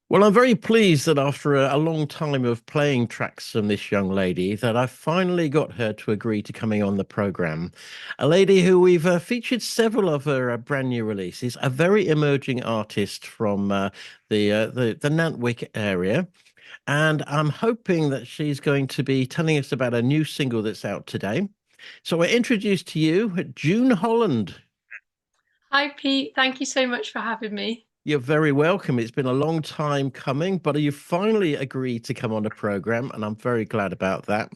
Well, I'm very pleased that after a long time of playing tracks from this young lady, that I finally got her to agree to coming on the program. A lady who we've featured several of her brand new releases, a very emerging artist from the Nantwich area, and I'm hoping that she's going to be telling us about a new single that's out today. So I introduce to you June Holland. Hi, Pete. Thank you so much for having me. You're very welcome. It's been a long time coming, but you finally agreed to come on the program, and I'm very glad about that.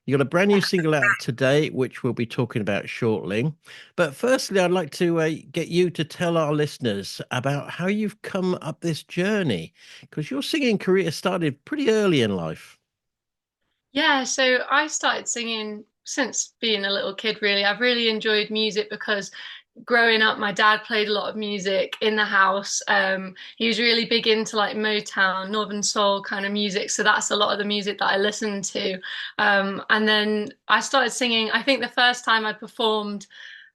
You got a brand new single out today, which we'll be talking about shortly. But firstly, I'd like to get you to tell our listeners about how you've come up this journey, because your singing career started pretty early in life. Yeah, so I started singing since being a little kid, really. I've really enjoyed music because growing up, my dad played a lot of music in the house. He was really big into like Motown, Northern Soul kind of music. So that's a lot of the music that I listened to. And then I started singing. I think the first time I performed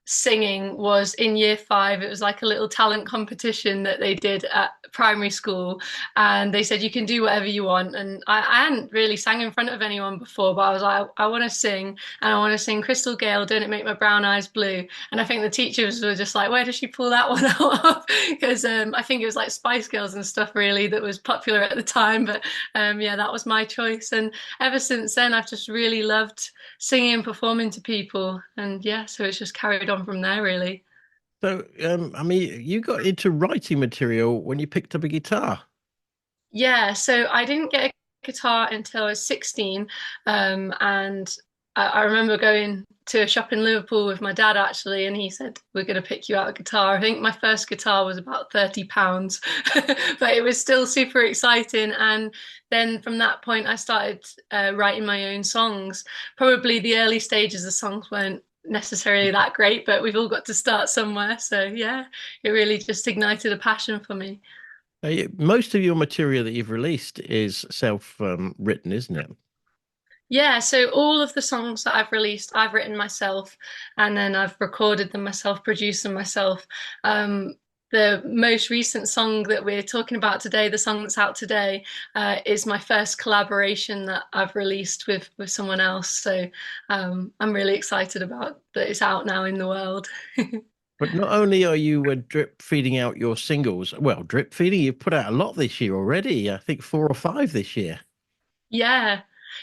singing was in year 5. It was like a little talent competition that they did at primary school, and they said you can do whatever you want. And I hadn't really sang in front of anyone before, but I was like, I want to sing, and I want to sing Crystal Gale, Don't It Make My Brown Eyes Blue. And I think the teachers were just like, where does she pull that one out of? Because I think it was like Spice Girls and stuff really that was popular at the time. But yeah, that was my choice. And ever since then, I've just really loved singing and performing to people. And yeah, so it's just carried on from there, really. So, I mean, you got into writing material when you picked up a guitar. Yeah, so I didn't get a guitar until I was 16. And I remember going to a shop in Liverpool with my dad actually, and he said, we're going to pick you out a guitar. I think my first guitar was about £30, but it was still super exciting. And then from that point, I started writing my own songs. Probably the early stages of songs weren't necessarily that great, but we've all got to start somewhere. So yeah, it really just ignited a passion for me. Most of your material that you've released is self-written, isn't it? Yeah, so all of the songs that I've released, I've written myself, and then I've recorded them myself, produced them myself. Um, the most recent song that we're talking about today, the song that's out today, is my first collaboration that I've released with someone else. So I'm really excited about that it's out now in the world. But not only are you drip feeding out your singles, well, drip feeding, you've put out a lot this year already. I think 4 or 5 this year. Yeah.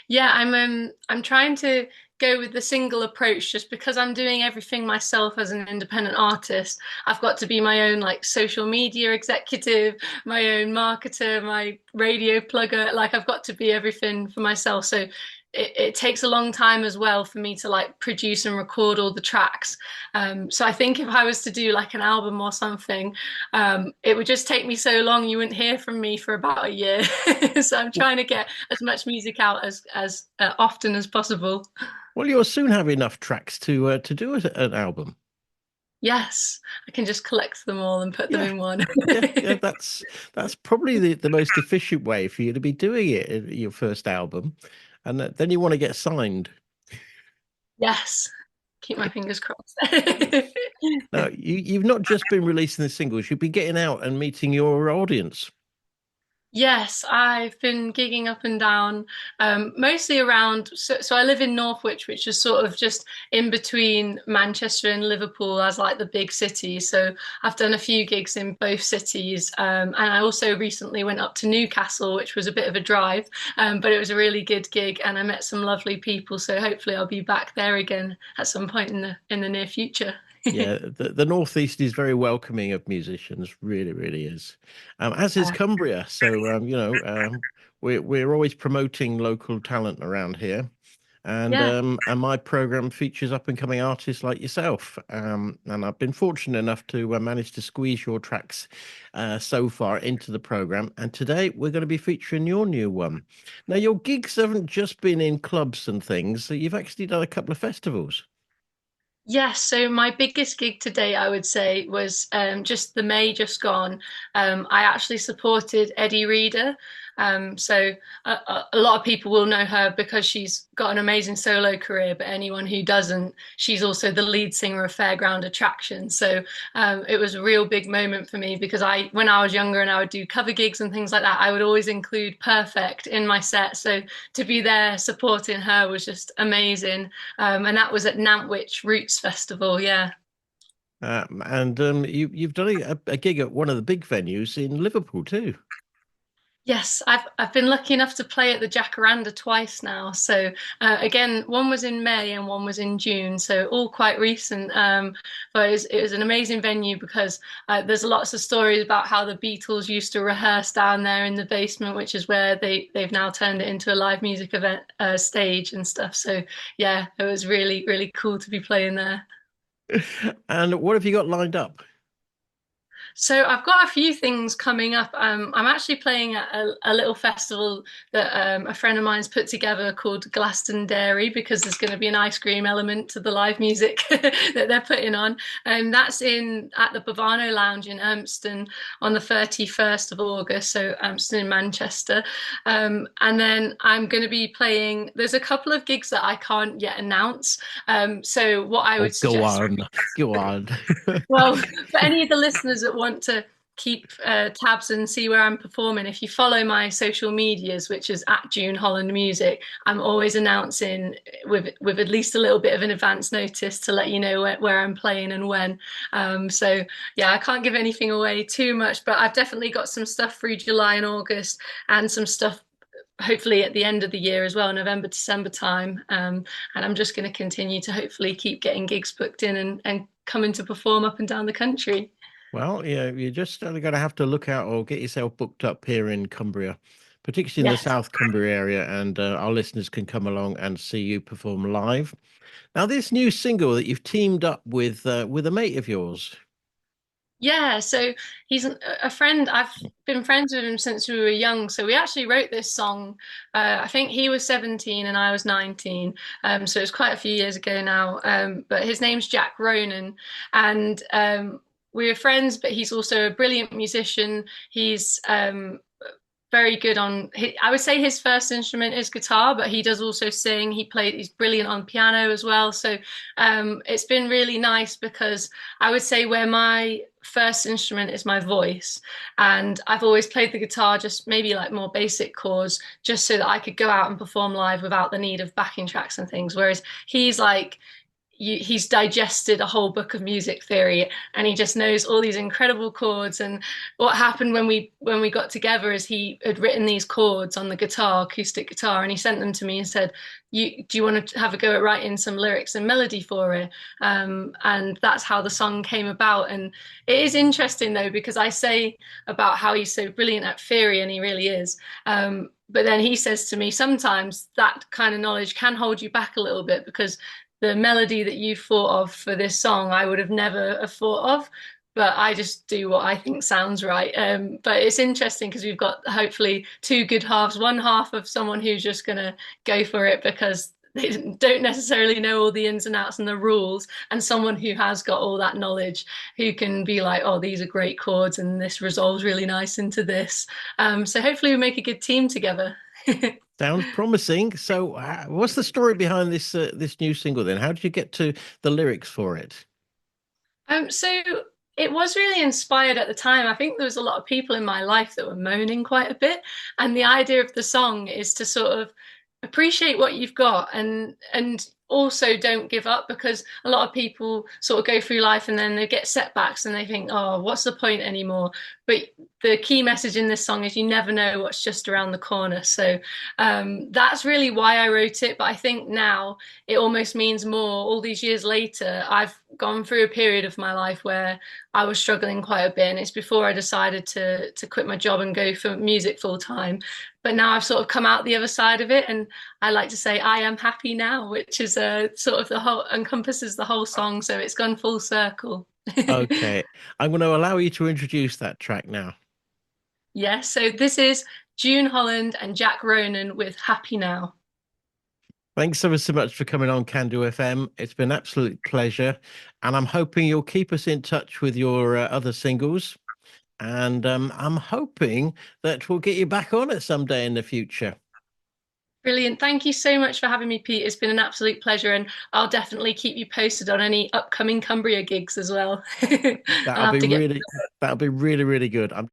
Yeah, I'm trying to go with the single approach just because I'm doing everything myself as an independent artist. I've got to be my own like social media executive, my own marketer, my radio plugger. Like I've got to be everything for myself. So it takes a long time as well for me to like produce and record all the tracks. So I think if I was to do like an album or something, it would just take me so long. You wouldn't hear from me for about a year. So I'm trying to get as much music out as often as possible. Well, you'll soon have enough tracks to do an album. Yes, I can just collect them all and put them Yeah, in one. yeah. That's probably the most efficient way for you to be doing it in your first album, and then you want to get signed. Yes, keep my fingers crossed. Now, you've not just been releasing the singles; you've been getting out and meeting your audience. Yes, I've been gigging up and down, mostly around. So I live in Northwich, which is sort of just in between Manchester and Liverpool as like the big cities. So I've done a few gigs in both cities, and I also recently went up to Newcastle, which was a bit of a drive, but it was a really good gig, and I met some lovely people. So hopefully I'll be back there again at some point in the near future. Yeah, the Northeast is very welcoming of musicians, really, really is. As is Cumbria. So we're always promoting local talent around here, Yeah. and my program features up and coming artists like yourself. And I've been fortunate enough to manage to squeeze your tracks so far into the program. And today we're going to be featuring your new one. Now, your gigs haven't just been in clubs and things, so you've actually done a couple of festivals. Yes, so my biggest gig today, I would say, was just the May just gone. I actually supported Eddie Reader. So a lot of people will know her because she's got an amazing solo career, but anyone who doesn't, she's also the lead singer of Fairground Attraction. So it was a real big moment for me because when I was younger and I would do cover gigs and things like that, I would always include Perfect in my set. So to be there supporting her was just amazing. And that was at Nantwich Roots Festival. Yeah. And you've done a gig at one of the big venues in Liverpool too. Yes, I've been lucky enough to play at the Jacaranda twice now. So again, one was in May and one was in June, so all quite recent. But it was an amazing venue because there's lots of stories about how the Beatles used to rehearse down there in the basement, which is where they've now turned it into a live music event stage and stuff. So yeah, it was really cool to be playing there. And what have you got lined up? So I've got a few things coming up. I'm actually playing at a little festival that a friend of mine's put together called Glastonbury because there's going to be an ice cream element to the live music that they're putting on, and that's in at the Bavano Lounge in Urmston on the 31st of August. So Urmston in Manchester, and then I'm going to be playing. There's a couple of gigs that I can't yet announce. So what I Oh, would go suggest. on, go on. Well, for any of the listeners that want to keep tabs and see where I'm performing, if you follow my social medias, which is at June Holland Music, I'm always announcing with at least a little bit of an advance notice to let you know where I'm playing and when. So yeah, I can't give anything away too much, but I've definitely got some stuff through July and August and some stuff hopefully at the end of the year as well, November, December time. And I'm just going to continue to hopefully keep getting gigs booked in and coming to perform up and down the country. Well, yeah, you're just going to have to look out or get yourself booked up here in Cumbria, particularly in the Yes. South Cumbria area, and our listeners can come along and see you perform live. Now, this new single that you've teamed up with a mate of yours. Yeah, so he's a friend. I've been friends with him since we were young. So we actually wrote this song. I think he was 17 and I was 19. So it's quite a few years ago now. But his name's Jack Ronan, and we were friends. But he's also a brilliant musician. He's very good on I would say his first instrument is guitar, but he does also sing. He's brilliant on piano as well. So it's been really nice because I would say where my first instrument is my voice, and I've always played the guitar just maybe like more basic chords just so that I could go out and perform live without the need of backing tracks and things. Whereas he's like he's digested a whole book of music theory and he just knows all these incredible chords. And what happened when we got together is he had written these chords on the guitar, acoustic guitar, and he sent them to me and said, do you want to have a go at writing some lyrics and melody for it? And that's how the song came about. And it is interesting though because I say about how he's so brilliant at theory, and he really is. But then he says to me, sometimes that kind of knowledge can hold you back a little bit because the melody that you thought of for this song, I would have never have thought of. But I just do what I think sounds right. But it's interesting because we've got hopefully two good halves. One half of someone who's just going to go for it because they don't necessarily know all the ins and outs and the rules, and someone who has got all that knowledge who can be like, oh, these are great chords and this resolves really nice into this. So hopefully we make a good team together. Sounds promising. So, what's the story behind this new single then? How did you get to the lyrics for it? So it was really inspired at the time. I think there was a lot of people in my life that were moaning quite a bit, and the idea of the song is to sort of appreciate what you've got and also don't give up because a lot of people sort of go through life and then they get setbacks and they think, oh, what's the point anymore? But the key message in this song is you never know what's just around the corner. So that's really why I wrote it. But I think now it almost means more. All these years later, I've gone through a period of my life where I was struggling quite a bit. And it's before I decided to quit my job and go for music full time. But now I've sort of come out the other side of it. And I like to say I am happy now, which is sort of the whole encompasses the whole song. So it's gone full circle. Okay, I'm going to allow you to introduce that track now. Yeah, so this is June Holland and Jack Ronan with Happy Now. Thanks ever so much for coming on CandoFM. It's been an absolute pleasure, and I'm hoping you'll keep us in touch with your other singles. And I'm hoping that we'll get you back on it someday in the future. Brilliant. Thank you so much for having me, Pete. It's been an absolute pleasure, and I'll definitely keep you posted on any upcoming Cumbria gigs as well. I'll That'll have be to get really, that'll be really, really good. I'm